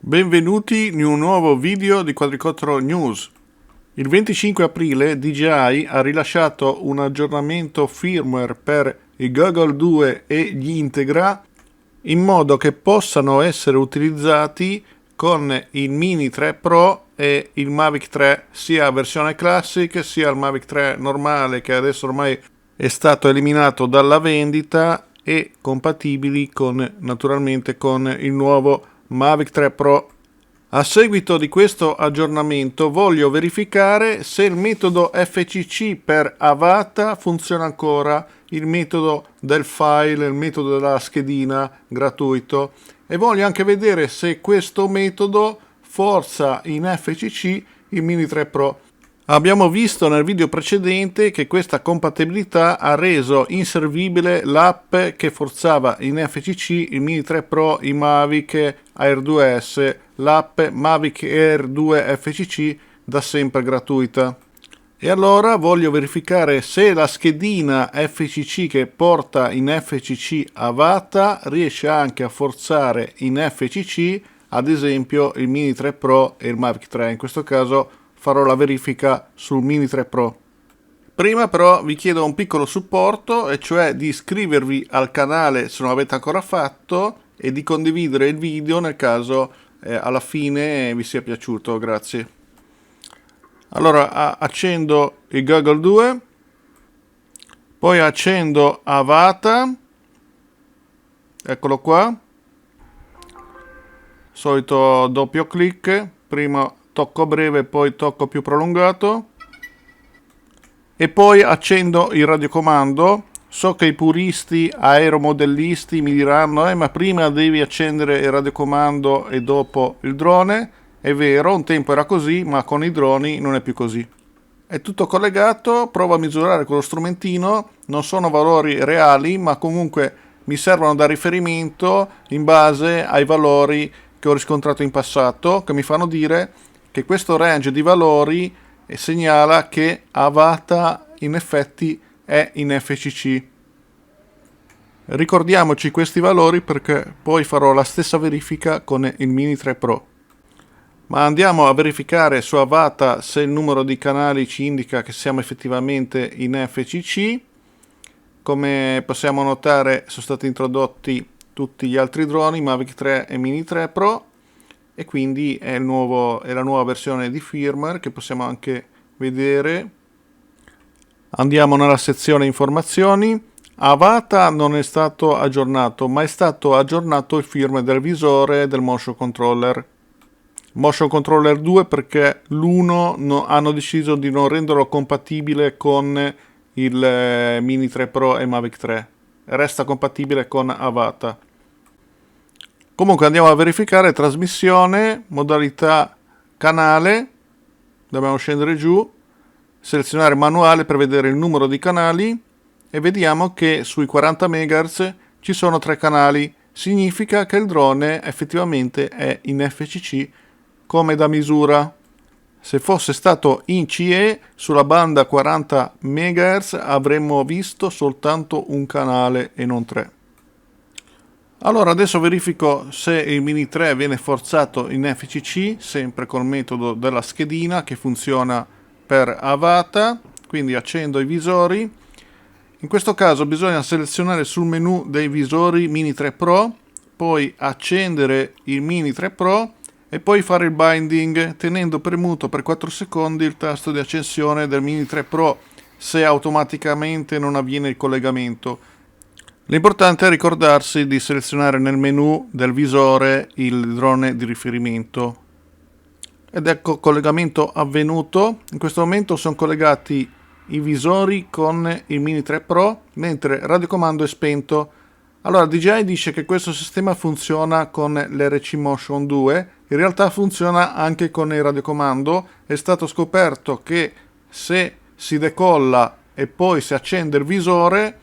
Benvenuti in un nuovo video di Quadricottero News. Il 25 aprile DJI ha rilasciato un aggiornamento firmware per i Goggle 2 e gli Integra in modo che possano essere utilizzati con il Mini 3 Pro e il Mavic 3, sia versione Classic sia il Mavic 3 normale, che adesso ormai è stato eliminato dalla vendita, e compatibili naturalmente con il nuovo Mavic 3 Pro. A seguito di questo aggiornamento voglio verificare se il metodo FCC per Avata funziona ancora, il metodo del file, il metodo della schedina gratuito, e voglio anche vedere se questo metodo forza in FCC il Mini 3 Pro. Abbiamo visto nel video precedente che questa compatibilità ha reso inservibile l'app che forzava in FCC il Mini 3 Pro, i Mavic Air 2S, l'app Mavic Air 2 FCC da sempre gratuita. E allora voglio verificare se la schedina FCC che porta in FCC Avata riesce anche a forzare in FCC ad esempio il Mini 3 Pro e il Mavic 3. In questo caso farò la verifica sul Mini 3 Pro. Prima però vi chiedo un piccolo supporto, e cioè di iscrivervi al canale se non l'avete ancora fatto e di condividere il video nel caso alla fine vi sia piaciuto. Grazie. Allora accendo il Goggle 2, poi accendo Avata, eccolo qua, solito doppio clic, prima tocco breve, poi tocco più prolungato, e poi accendo il radiocomando. So che i puristi aeromodellisti mi diranno ma prima devi accendere il radiocomando e dopo il drone. È vero, un tempo era così, ma con i droni non è più così. È tutto collegato, provo a misurare con lo strumentino, non sono valori reali, ma comunque mi servono da riferimento in base ai valori che ho riscontrato in passato, che mi fanno dire che questo range di valori segnala che Avata in effetti è in FCC. Ricordiamoci questi valori perché poi farò la stessa verifica con il Mini 3 Pro. Ma andiamo a verificare su Avata se il numero di canali ci indica che siamo effettivamente in FCC. Come possiamo notare sono stati introdotti tutti gli altri droni, Mavic 3 e Mini 3 Pro, e quindi è la nuova versione di firmware che possiamo anche vedere. Andiamo nella sezione informazioni. Avata non è stato aggiornato, ma è stato aggiornato il firmware del visore del Motion Controller 2, perché l'1 hanno deciso di non renderlo compatibile con il Mini 3 Pro e Mavic 3, resta compatibile con Avata. Comunque andiamo a verificare trasmissione, modalità canale, dobbiamo scendere giù, selezionare manuale per vedere il numero di canali, e vediamo che sui 40 MHz ci sono 3 canali, significa che il drone effettivamente è in FCC come da misura. Se fosse stato in CE sulla banda 40 MHz avremmo visto soltanto un canale e non 3. Allora adesso verifico se il Mini 3 viene forzato in FCC, sempre col metodo della schedina che funziona per Avata. Quindi accendo i visori. In questo caso bisogna selezionare sul menu dei visori Mini 3 Pro, poi accendere il Mini 3 Pro e poi fare il binding tenendo premuto per 4 secondi il tasto di accensione del Mini 3 Pro se automaticamente non avviene il collegamento. L'importante è ricordarsi di selezionare nel menu del visore il drone di riferimento. Ed ecco collegamento avvenuto. In questo momento sono collegati i visori con il Mini 3 Pro, mentre il radiocomando è spento. Allora DJI dice che questo sistema funziona con l'RC Motion 2, in realtà funziona anche con il radiocomando. È stato scoperto che se si decolla e poi si accende il visore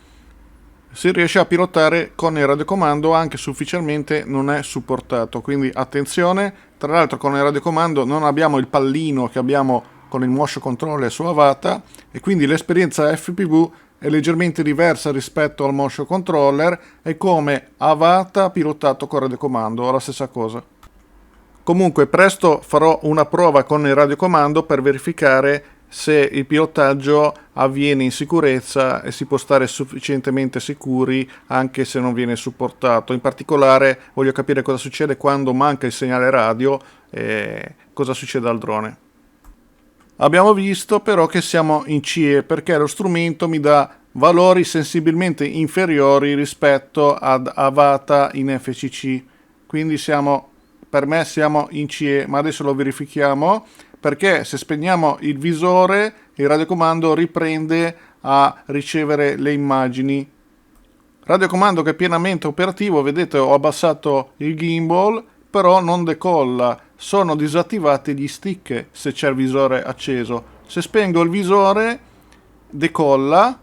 si riesce a pilotare con il radiocomando, anche se ufficialmente non è supportato, quindi attenzione. Tra l'altro con il radiocomando non abbiamo il pallino che abbiamo con il Motion Controller su Avata, e quindi l'esperienza FPV è leggermente diversa rispetto al Motion Controller. È come Avata pilotato con radiocomando, è la stessa cosa. Comunque presto farò una prova con il radiocomando per verificare se il pilotaggio avviene in sicurezza e si può stare sufficientemente sicuri anche se non viene supportato. In particolare voglio capire cosa succede quando manca il segnale radio e cosa succede al drone. Abbiamo visto però che siamo in CE perché lo strumento mi dà valori sensibilmente inferiori rispetto ad Avata in FCC, quindi per me siamo in CE, ma adesso lo verifichiamo perché se spegniamo il visore il radiocomando riprende a ricevere le immagini. Radiocomando che è pienamente operativo, vedete ho abbassato il gimbal, però non decolla, sono disattivati gli stick se c'è il visore acceso. Se spengo il visore decolla,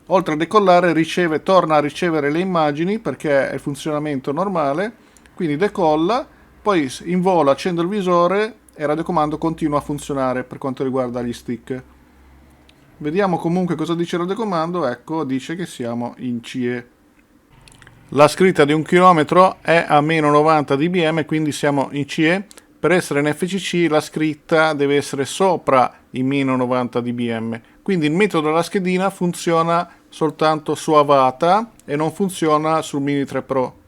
oltre a decollare torna a ricevere le immagini perché è il funzionamento normale, quindi decolla, poi in volo accendo il visore e il radiocomando continua a funzionare per quanto riguarda gli stick. Vediamo comunque cosa dice il radiocomando, ecco dice che siamo in CE. La scritta di 1 km è a meno 90 dBm, quindi siamo in CE. Per essere in FCC la scritta deve essere sopra i meno 90 dBm. Quindi il metodo della schedina funziona soltanto su Avata e non funziona sul Mini 3 Pro.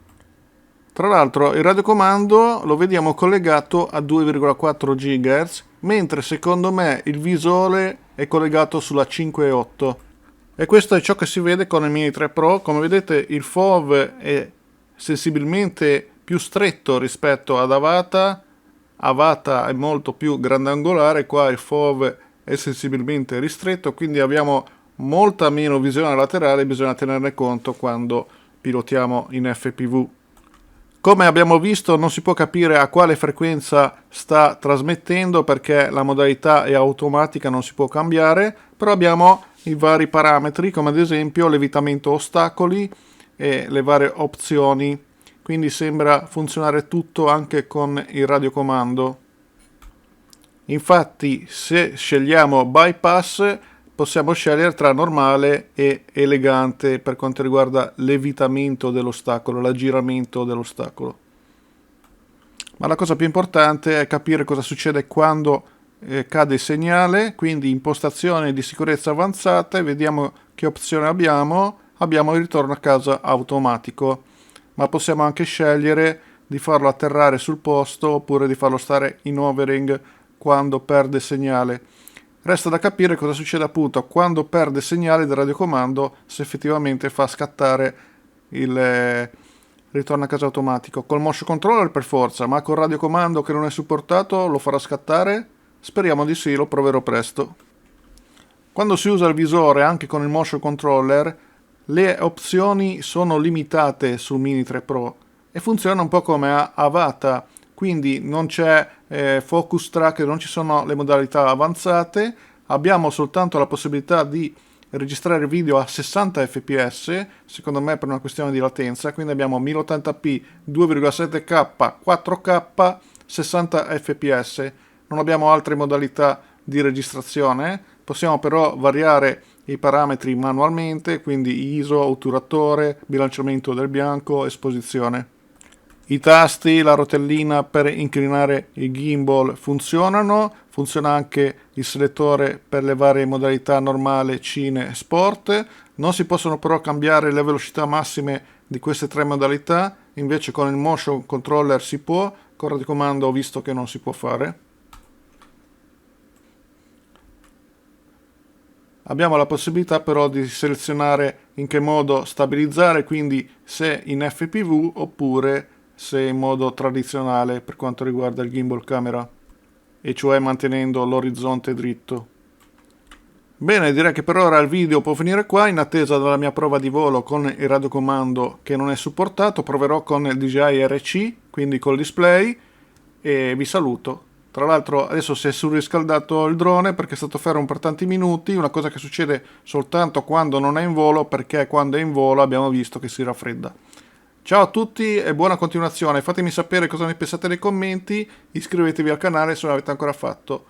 Tra l'altro il radiocomando lo vediamo collegato a 2,4 GHz, mentre secondo me il visore è collegato sulla 5.8. E questo è ciò che si vede con il Mini 3 Pro. Come vedete il FOV è sensibilmente più stretto rispetto ad Avata. Avata è molto più grandangolare, qua il FOV è sensibilmente ristretto, quindi abbiamo molta meno visione laterale, bisogna tenerne conto quando pilotiamo in FPV. Come abbiamo visto non si può capire a quale frequenza sta trasmettendo perché la modalità è automatica, non si può cambiare, però abbiamo i vari parametri come ad esempio levitamento ostacoli e le varie opzioni, quindi sembra funzionare tutto anche con il radiocomando. Infatti se scegliamo bypass possiamo scegliere tra normale e elegante per quanto riguarda l'evitamento dell'ostacolo, l'aggiramento dell'ostacolo. Ma la cosa più importante è capire cosa succede quando cade il segnale, quindi impostazioni di sicurezza avanzate, vediamo che opzione abbiamo. Abbiamo il ritorno a casa automatico, ma possiamo anche scegliere di farlo atterrare sul posto oppure di farlo stare in hovering quando perde segnale. Resta da capire cosa succede appunto quando perde segnale del radiocomando, se effettivamente fa scattare il ritorno a casa automatico. Col motion controller per forza, ma col radiocomando che non è supportato lo farà scattare? Speriamo di sì, lo proverò presto. Quando si usa il visore anche con il motion controller, le opzioni sono limitate sul Mini 3 Pro e funziona un po' come Avata, quindi non c'è focus track, non ci sono le modalità avanzate, abbiamo soltanto la possibilità di registrare video a 60 fps, secondo me per una questione di latenza, quindi abbiamo 1080p, 2,7K, 4K, 60 fps, non abbiamo altre modalità di registrazione, possiamo però variare i parametri manualmente, quindi ISO, otturatore, bilanciamento del bianco, esposizione. I tasti, la rotellina per inclinare il gimbal funzionano, funziona anche il selettore per le varie modalità normale, cine e sport. Non si possono però cambiare le velocità massime di queste tre modalità, invece con il motion controller si può, con il radiocomando ho visto che non si può fare. Abbiamo la possibilità però di selezionare in che modo stabilizzare, quindi se in FPV oppure se in modo tradizionale per quanto riguarda il gimbal camera, e cioè mantenendo l'orizzonte dritto. Bene, direi che per ora il video può finire qua, in attesa della mia prova di volo con il radiocomando che non è supportato, proverò con il DJI RC, quindi col display, e vi saluto. Tra l'altro adesso si è surriscaldato il drone perché è stato fermo per tanti minuti, una cosa che succede soltanto quando non è in volo, perché quando è in volo abbiamo visto che si raffredda. Ciao a tutti e buona continuazione, fatemi sapere cosa ne pensate nei commenti, iscrivetevi al canale se non l'avete ancora fatto.